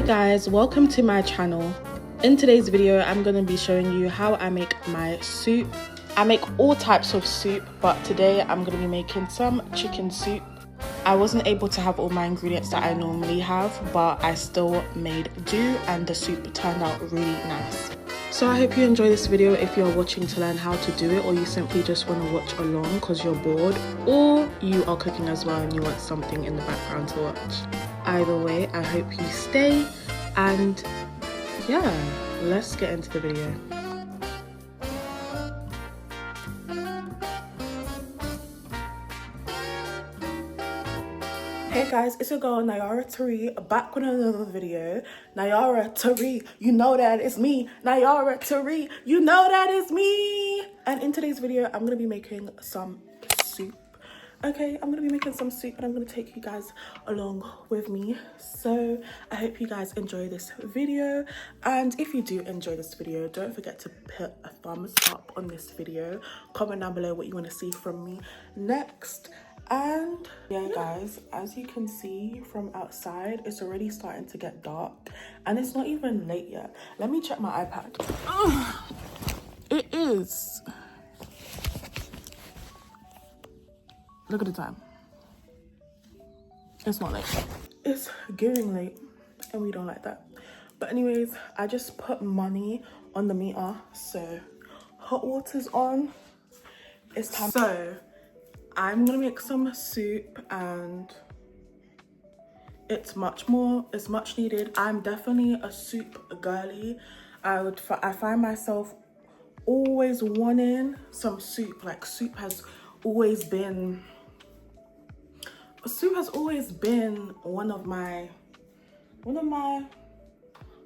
guys, welcome to my channel. In today's video I'm going to be showing you how I make my soup. I make all types of soup, but today I'm going to be making some chicken soup. I wasn't able to have all my ingredients that I normally have, but I still made do and the soup turned out really nice. So I hope you enjoy this video if you're watching to learn how to do it, or you simply just want to watch along because you're bored, or you are cooking as well and you want something in the background to watch. Either way, I hope you stay, and yeah, let's get into the video. Hey guys, it's your girl Nayara Tari back with another video. Nayara Tari, you know that it's me. Nayara Tari, you know that it's me. And in today's video, I'm gonna be making some soup. Okay, I'm gonna be making some soup and I'm gonna take you guys along with me. So I hope you guys enjoy this video, and if you do enjoy this video, don't forget to put a thumbs up on this video. Comment down below what you want to see from me next. And yeah guys, as you can see from outside, it's already starting to get dark and it's not even late yet. Let me check my iPad. It is, look at the time, it's not late, it's getting late and we don't like that. But anyways, I just put money on the meter, so hot water's on. It's time. So I'm gonna make some soup and it's much needed. I'm definitely a soup girly. I find myself always wanting some soup. Like soup has always been one of my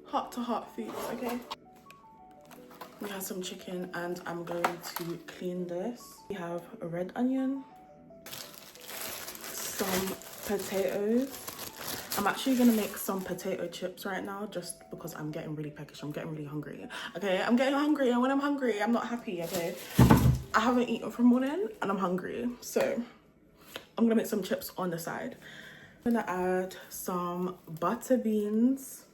heart to heart foods. Okay, we have some chicken and I'm going to clean this. We have a red onion, some potatoes. I'm actually gonna make some potato chips right now just because I'm getting really peckish. I'm getting really hungry. Okay, I'm getting hungry, and when I'm hungry, I'm not happy. Okay, I haven't eaten for morning and I'm hungry, so I'm gonna make some chips on the side. I'm gonna add some butter beans.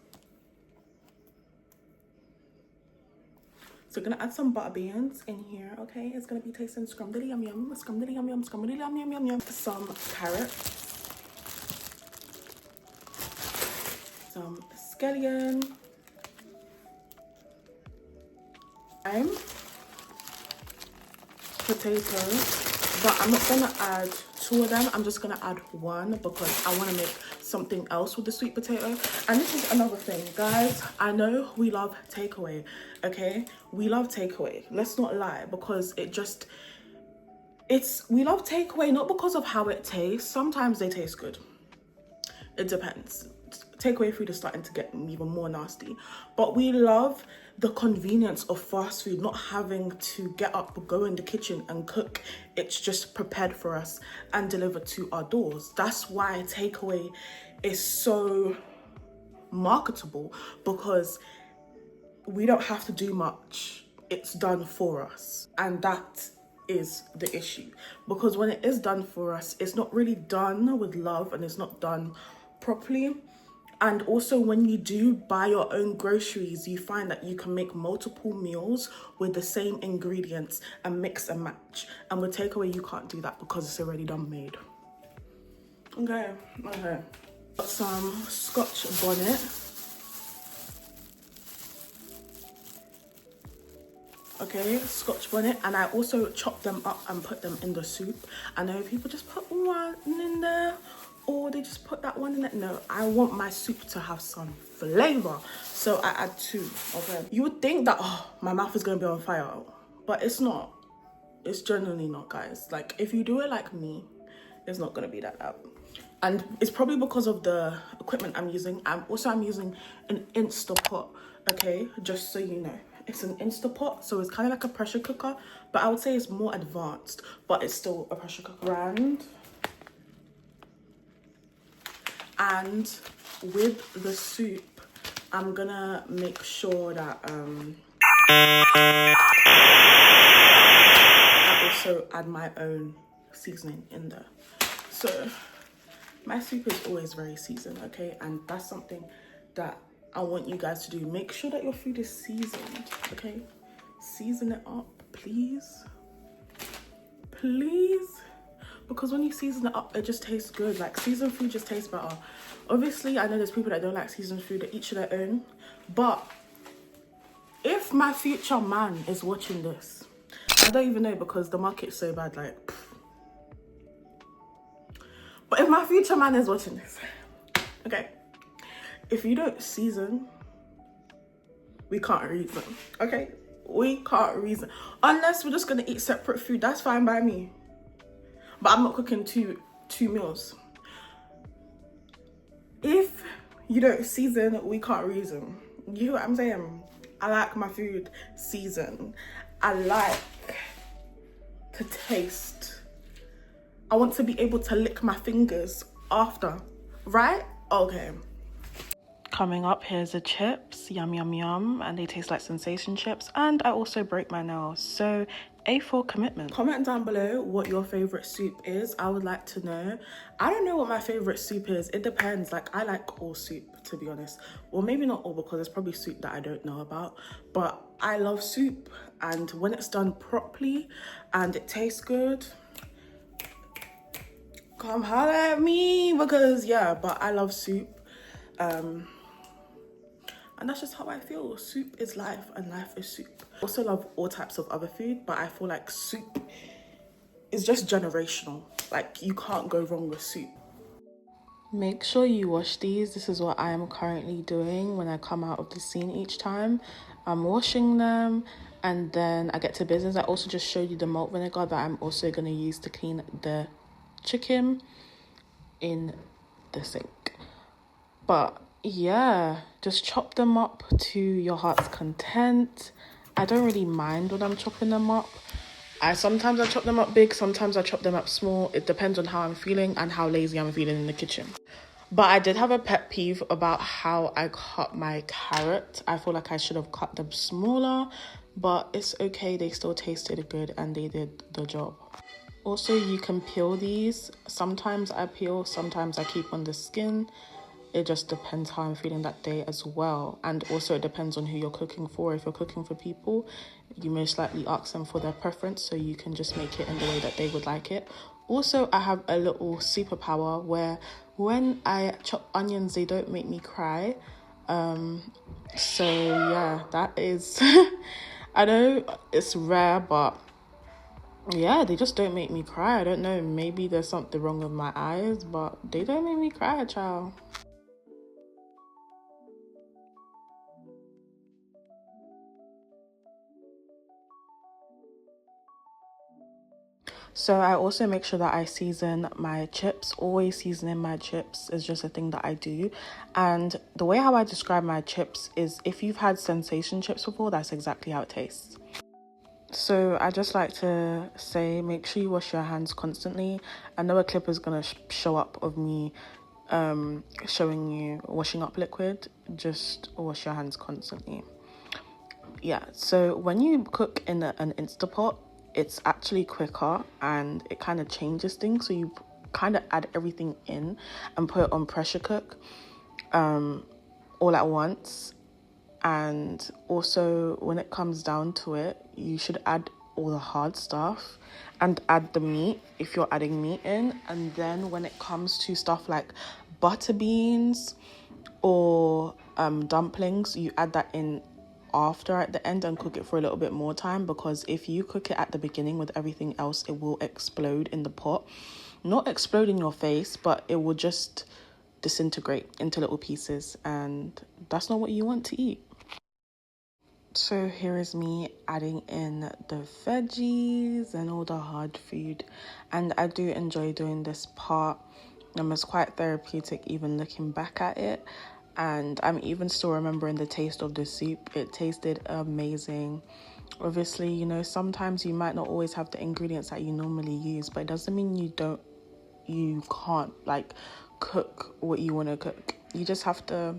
So we're gonna add some butter beans in here, okay? It's gonna be tasting scrumdiddly yum yum, scrumdiddly yum yum, scrumdiddly yum yum yum yum. Some carrots, some scallion, lime, potatoes, but I'm not gonna add 2 of them. I'm just gonna add 1 because I want to make something else with the sweet potato. And this is another thing, guys, I know we love takeaway, okay? We love takeaway, let's not lie, because we love takeaway not because of how it tastes. Sometimes they taste good, it depends. Takeaway food is starting to get even more nasty, but we love the convenience of fast food, not having to get up, go in the kitchen and cook. It's just prepared for us and delivered to our doors. That's why takeaway is so marketable, because we don't have to do much, it's done for us. And that is the issue, because when it is done for us, it's not really done with love and it's not done properly. And also when you do buy your own groceries, you find that you can make multiple meals with the same ingredients and mix and match. And with takeaway, you can't do that because it's already done made. Okay. Got some Scotch bonnet. Okay, Scotch bonnet, and I also chop them up and put them in the soup. I know people just put 1 in there, or they just put that 1 in it. No, I want my soup to have some flavor, so I add 2. Okay, you would think that, oh, my mouth is gonna be on fire, but it's not. It's generally not, guys. Like, if you do it like me, it's not gonna be that loud. And it's probably because of the equipment I'm using. I'm using an Instapot, okay, just so you know. It's an Instapot, so it's kind of like a pressure cooker, but I would say it's more advanced, but it's still a pressure cooker brand. And with the soup, I'm gonna make sure that I also add my own seasoning in there. So my soup is always very seasoned, okay? And that's something that I want you guys to do. Make sure that your food is seasoned, okay? Season it up, please. Please. Because when you season it up, it just tastes good. Like, seasoned food just tastes better. Obviously, I know there's people that don't like seasoned food, that each of their own. But if my future man is watching this, I don't even know, because the market's so bad, like, pff. But if my future man is watching this, okay, if you don't season, we can't reason, okay? We can't reason. Unless we're just gonna eat separate food, that's fine by me. But I'm not cooking two meals. If you don't season, we can't reason. You hear what I'm saying? I like my food seasoned. I like to taste. I want to be able to lick my fingers after, right? Okay. Coming up, here's the chips. Yum, yum, yum. And they taste like sensation chips. And I also break my nails. So, A for commitment. Comment down below what your favorite soup is. I would like to know. I don't know what my favorite soup is. It depends. Like, I like all soup, to be honest. Well, maybe not all, because there's probably soup that I don't know about. But I love soup. And when it's done properly and it tastes good, come holler at me, because yeah, but I love soup. And that's just how I feel. Soup is life and life is soup. I also love all types of other food, but I feel like soup is just generational. Like, you can't go wrong with soup. Make sure you wash these. This is what I am currently doing when I come out of the scene each time. I'm washing them, and then I get to business. I also just showed you the malt vinegar that I'm also going to use to clean the chicken in the sink. But yeah, just chop them up to your heart's content. I don't really mind when I'm chopping them up. Sometimes I chop them up big, sometimes I chop them up small. It depends on how I'm feeling and how lazy I'm feeling in the kitchen. But I did have a pet peeve about how I cut my carrot. I feel like I should have cut them smaller, but it's okay. They still tasted good and they did the job. Also, you can peel these. Sometimes I peel, sometimes I keep on the skin. It just depends how I'm feeling that day as well. And also it depends on who you're cooking for. If you're cooking for people, you most likely ask them for their preference, so you can just make it in the way that they would like it. Also, I have a little superpower where when I chop onions, they don't make me cry. So yeah, that is, I know it's rare, but yeah, they just don't make me cry. I don't know, maybe there's something wrong with my eyes, but they don't make me cry, child. So I also make sure that I season my chips. Always seasoning my chips is just a thing that I do. And the way how I describe my chips is, if you've had sensation chips before, that's exactly how it tastes. So I just like to say, make sure you wash your hands constantly. I know a clip is going to show up of me showing you washing up liquid. Just wash your hands constantly. Yeah, so when you cook in an Instapot, it's actually quicker and it kind of changes things. So you kind of add everything in and put it on pressure cook all at once. And also, when it comes down to it, you should add all the hard stuff and add the meat if you're adding meat in. And then when it comes to stuff like butter beans or dumplings, you add that in after at the end and cook it for a little bit more time, because if you cook it at the beginning with everything else, it will explode in the pot. Not explode in your face, but it will just disintegrate into little pieces, and that's not what you want to eat. So here is me adding in the veggies and all the hard food, and I do enjoy doing this part. It's quite therapeutic even looking back at it. And I'm even still remembering the taste of the soup. It tasted amazing. Obviously, you know, sometimes you might not always have the ingredients that you normally use, but it doesn't mean you can't like cook what you want to cook. You just have to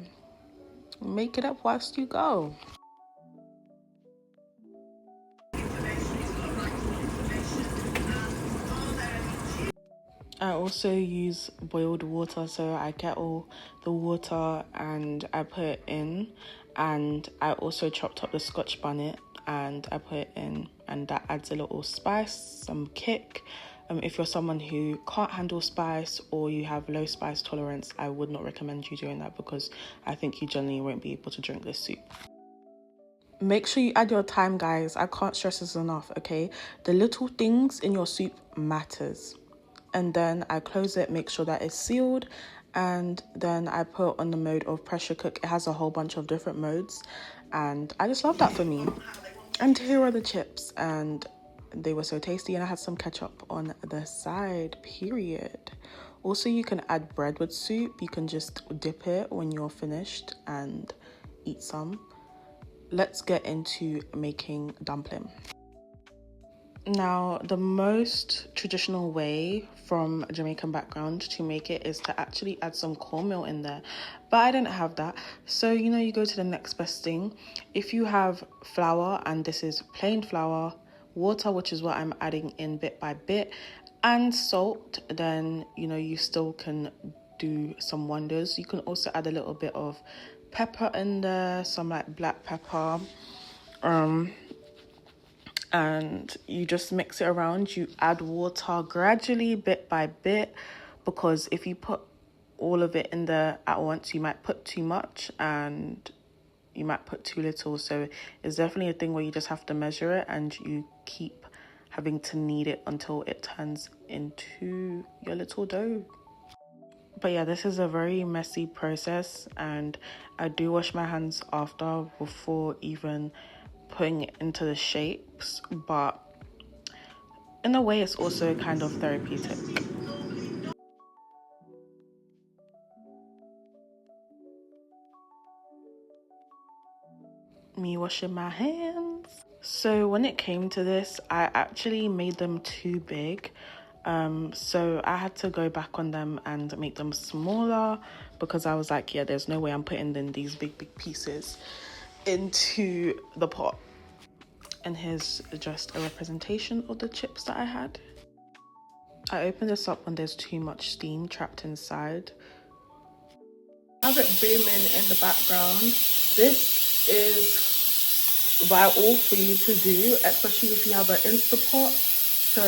make it up whilst you go. I also use boiled water, so I get all the water and I put it in, and I also chopped up the Scotch bonnet and I put it in, and that adds a little spice, some kick. If you're someone who can't handle spice or you have low spice tolerance, I would not recommend you doing that because I think you generally won't be able to drink this soup. Make sure you add your thyme, guys. I can't stress this enough, okay? The little things in your soup matters. And then I close it, make sure that it's sealed, and then I put on the mode of pressure cook. It has a whole bunch of different modes, and I just love that for me. And here are the chips, and they were so tasty, and I had some ketchup on the side, period. Also, you can add bread with soup. You can just dip it when you're finished and eat some. Let's get into making dumpling. Now, the most traditional way from a Jamaican background to make it is to actually add some cornmeal in there, but I didn't have that. So, you go to the next best thing. If you have flour, and this is plain flour, water, which is what I'm adding in bit by bit, and salt, then, you still can do some wonders. You can also add a little bit of pepper in there, some like black pepper. And you just mix it around. You add water gradually, bit by bit, because if you put all of it in there at once, you might put too much and you might put too little. So it's definitely a thing where you just have to measure it, and you keep having to knead it until it turns into your little dough. But yeah, this is a very messy process, and I do wash my hands after, before even putting it into the shapes, but in a way it's also kind of therapeutic. Me washing my hands. So when it came to this, I actually made them too big. So I had to go back on them and make them smaller, because I was like, yeah, there's no way I'm putting in these big pieces into the pot. And here's just a representation of the chips that I had. I opened this up when there's too much steam trapped inside. Have it booming in the background. This is vital for you to do, especially if you have an Instapot. So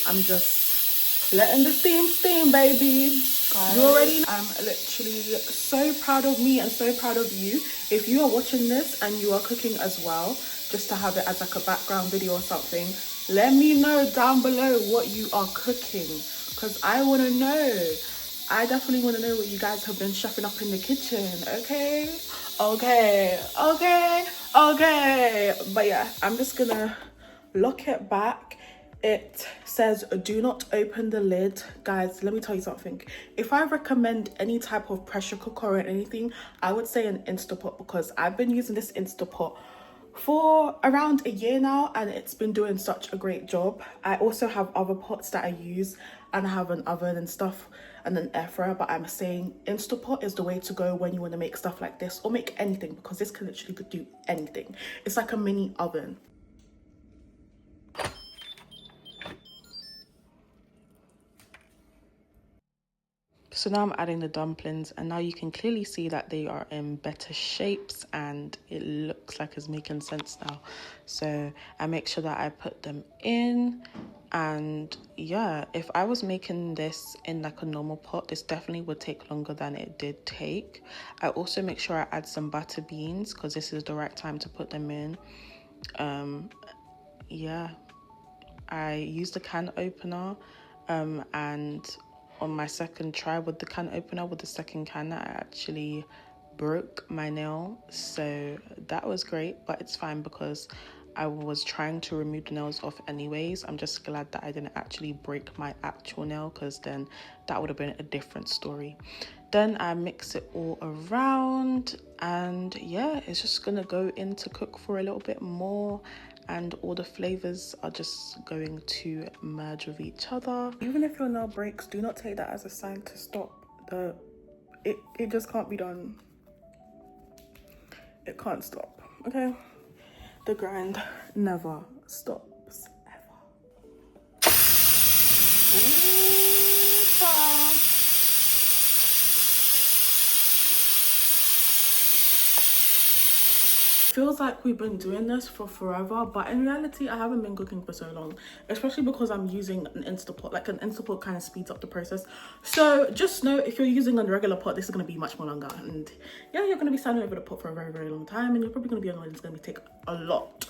I'm just letting the steam, baby. Guys, you already know. I'm literally so proud of me and so proud of you. If you are watching this and you are cooking as well, just to have it as like a background video or something, let me know down below what you are cooking, because I want to know. I definitely want to know what you guys have been chefing up in the kitchen. Okay. But yeah, I'm just gonna lock it back. It says do not open the lid. Guys, let me tell you something. If I recommend any type of pressure cooker or anything, I would say an Instapot, because I've been using this Instapot for around a year now, and it's been doing such a great job. I also have other pots that I use, and I have an oven and stuff, and an air fryer, but I'm saying Instapot is the way to go when you want to make stuff like this, or make anything, because this can literally do anything. It's like a mini oven. So now I'm adding the dumplings, and now you can clearly see that they are in better shapes, and it looks like it's making sense now. So I make sure that I put them in, and yeah, if I was making this in like a normal pot, this definitely would take longer than it did take. I also make sure I add some butter beans, because this is the right time to put them in. Yeah, I used a can opener, and on my second try with the can opener, with the second can, I actually broke my nail. So that was great, but it's fine because I was trying to remove the nails off anyways. I'm just glad that I didn't actually break my actual nail, because then that would have been a different story. Then I mix it all around, and yeah, it's just gonna go in to cook for a little bit more, and all the flavors are just going to merge with each other. Even if your nail breaks, do not take that as a sign to stop. It just can't be done. It can't stop, okay? The grind never stops, ever. Ooh, feels like we've been doing this for forever, but in reality I haven't been cooking for so long, especially because I'm using an Instapot. Like an Instapot kind of speeds up the process. So just know, if you're using a regular pot, this is going to be much more longer, and yeah, you're going to be standing over the pot for a very, very long time, and you're probably going to be annoyed. It's going to take a lot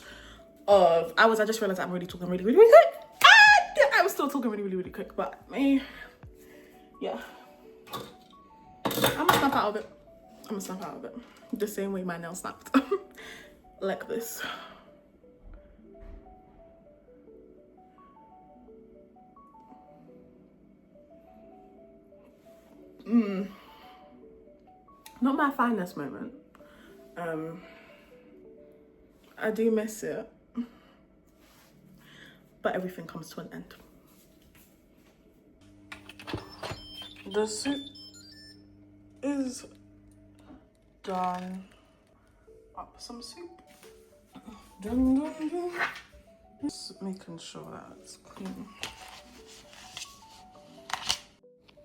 of hours. I just realized I'm already talking really, really, really quick. I was still talking really, really, really quick, but yeah, I'm gonna snap out of it. I'm gonna snap out of it the same way my nail snapped. Like this. Not my finest moment. I do miss it, but everything comes to an end. The soup is done. Up some soup. Dun, dun, dun. Just making sure that it's clean.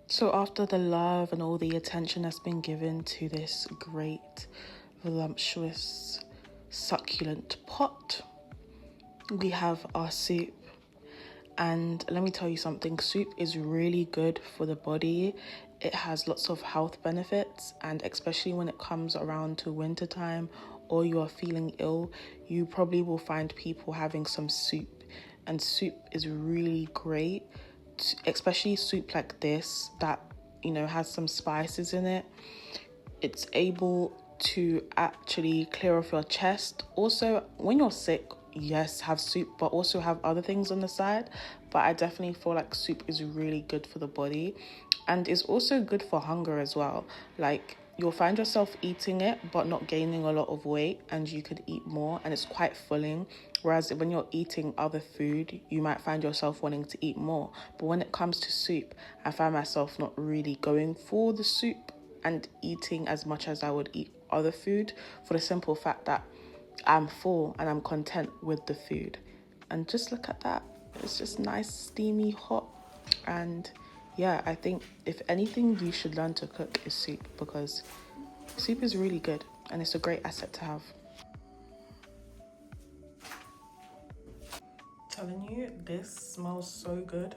So after the love and all the attention that's been given to this great, voluptuous, succulent pot, we have our soup. And let me tell you something, soup is really good for the body. It has lots of health benefits, and especially when it comes around to winter time or you are feeling ill, you probably will find people having some soup. And soup is really great, especially soup like this that, you know, has some spices in it. It's able to actually clear off your chest. Also, when you're sick, yes, have soup, but also have other things on the side. But I definitely feel like soup is really good for the body, and is also good for hunger as well. Like, you'll find yourself eating it but not gaining a lot of weight, and you could eat more, and it's quite filling. Whereas when you're eating other food, you might find yourself wanting to eat more. But when it comes to soup, I find myself not really going for the soup and eating as much as I would eat other food, for the simple fact that I'm full and I'm content with the food. And just look at that. It's just nice, steamy, hot. And yeah, I think if anything you should learn to cook is soup, because soup is really good and it's a great asset to have. Telling you, this smells so good.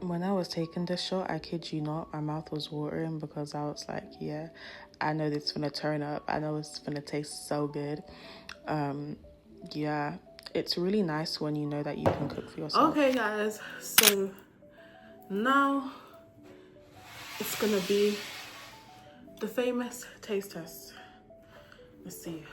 When I was taking this shot, I kid you not, my mouth was watering, because I was like, yeah, I know this is gonna turn up. I know it's gonna taste so good. Yeah, it's really nice when you know that you can cook for yourself. Okay guys, so now it's gonna be the famous taste test. Let's see.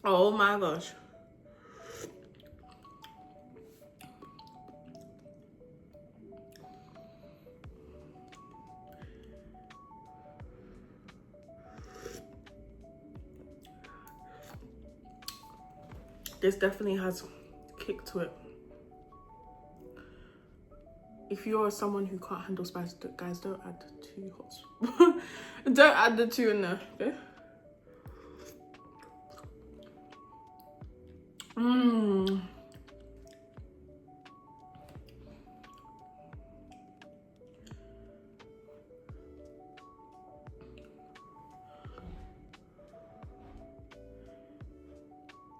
Oh my gosh. This definitely has kick to it. If you're someone who can't handle spice, guys, don't add too hot. Don't add the two in there, okay?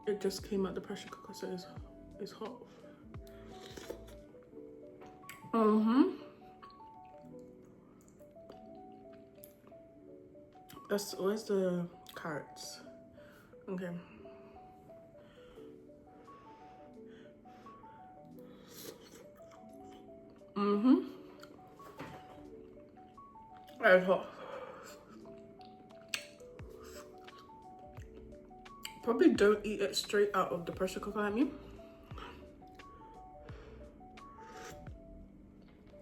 It just came out the pressure cooker, so it's hot. Where's the carrots? Okay. It's hot. Probably don't eat it straight out of the pressure cooker like me.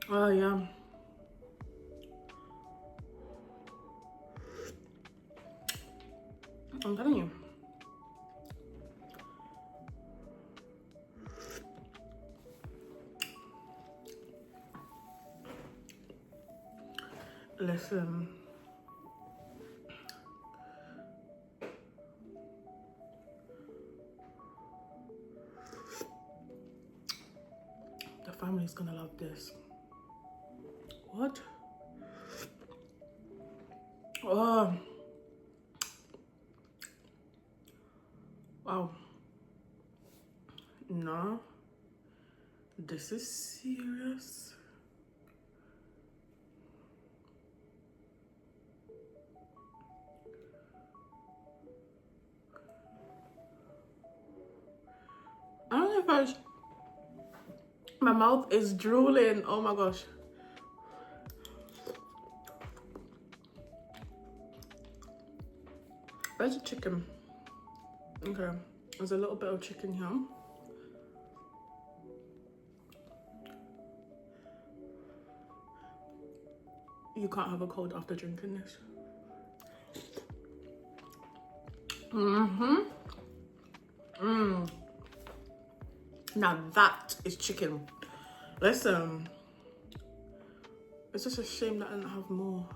Oh yeah. I'm telling you. Listen. is gonna love this. What? Oh. Wow. No. This is serious. I don't know if my mouth is drooling. Oh my gosh. Where's the chicken? Okay, there's a little bit of chicken here. You can't have a cold after drinking this. Now that is chicken. Listen, it's just a shame that I didn't have more.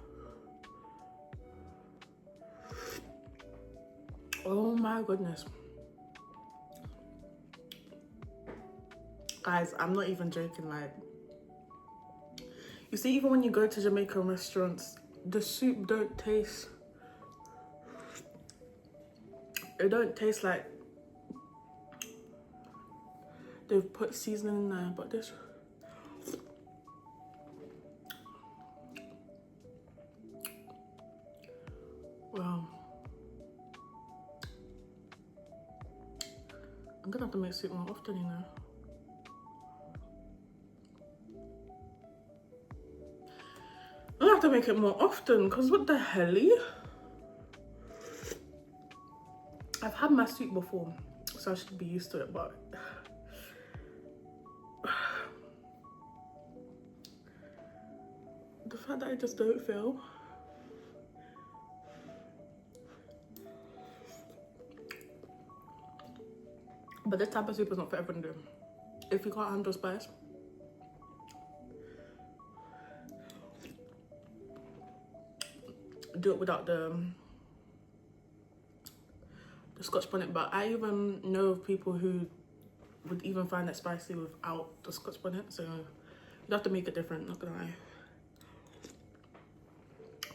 Oh my goodness. Guys, I'm not even joking, like, you see, even when you go to Jamaican restaurants, the soup don't taste, it don't taste like they've put seasoning in there, but this, wow. I'm gonna have to make soup more often, you know. I have to make it more often, because what the helly? I've had my soup before, so I should be used to it, but the fact that I just don't feel. But this type of soup is not for everyone to do. If you can't handle spice, do it without the Scotch bonnet. But I even know of people who would even find it spicy without the Scotch bonnet, so you have to make it different, not gonna lie.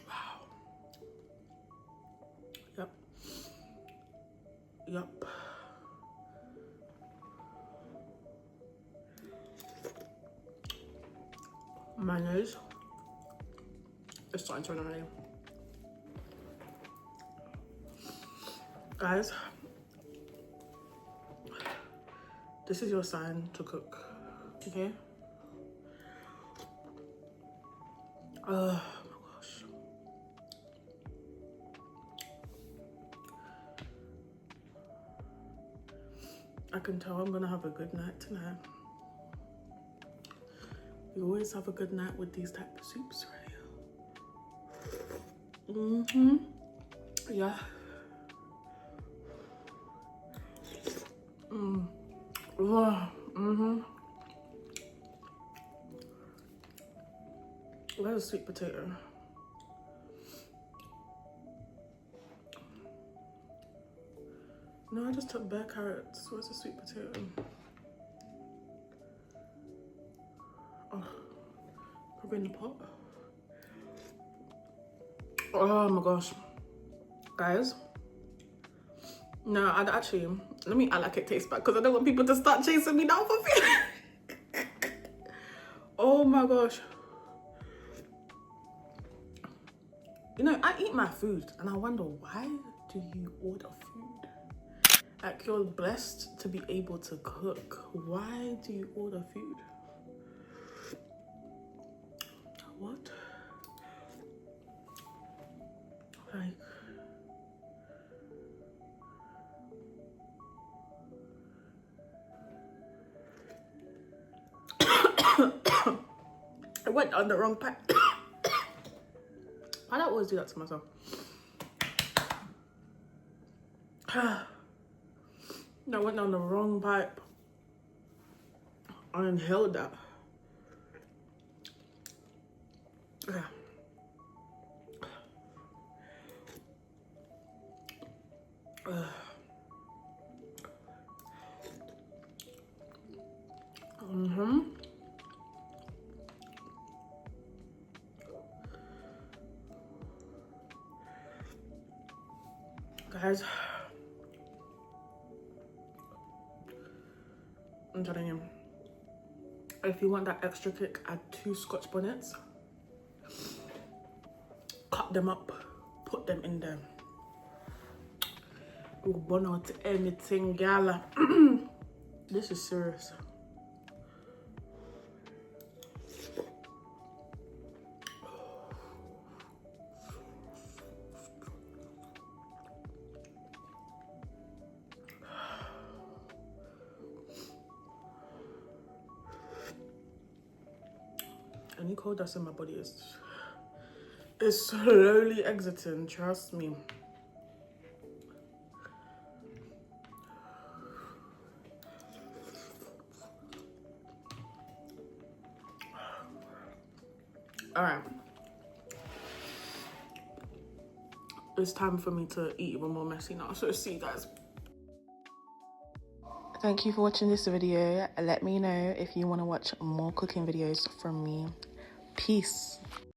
Wow. Yep. My nose is starting to run already. Guys, this is your sign to cook, okay? Oh my gosh. I can tell I'm gonna have a good night tonight. You always have a good night with these type of soups, right? Yeah. Where's the sweet potato? No, I just took bare carrots. Where's the sweet potato? Oh, probably in the pot. Oh my gosh. Guys. No, I'd actually, let me act like it tastes bad because I don't want people to start chasing me down for food. Oh my gosh. You know, I eat my food and I wonder, why do you order food? Like, you're blessed to be able to cook. Why do you order food? What? Like, I went on the wrong pipe. Why do I always do that to myself? No, I went down the wrong pipe. I inhaled that. Okay. Guys, I'm telling you, if you want that extra kick, add 2 Scotch bonnets, cut them up, put them in there. Oh, bon out anything, gala. This is serious. Any cold that's in my body is slowly exiting, trust me. All right, it's time for me to eat even more messy now, so see you guys. Thank you for watching this video. Let me know if you want to watch more cooking videos from me. Peace.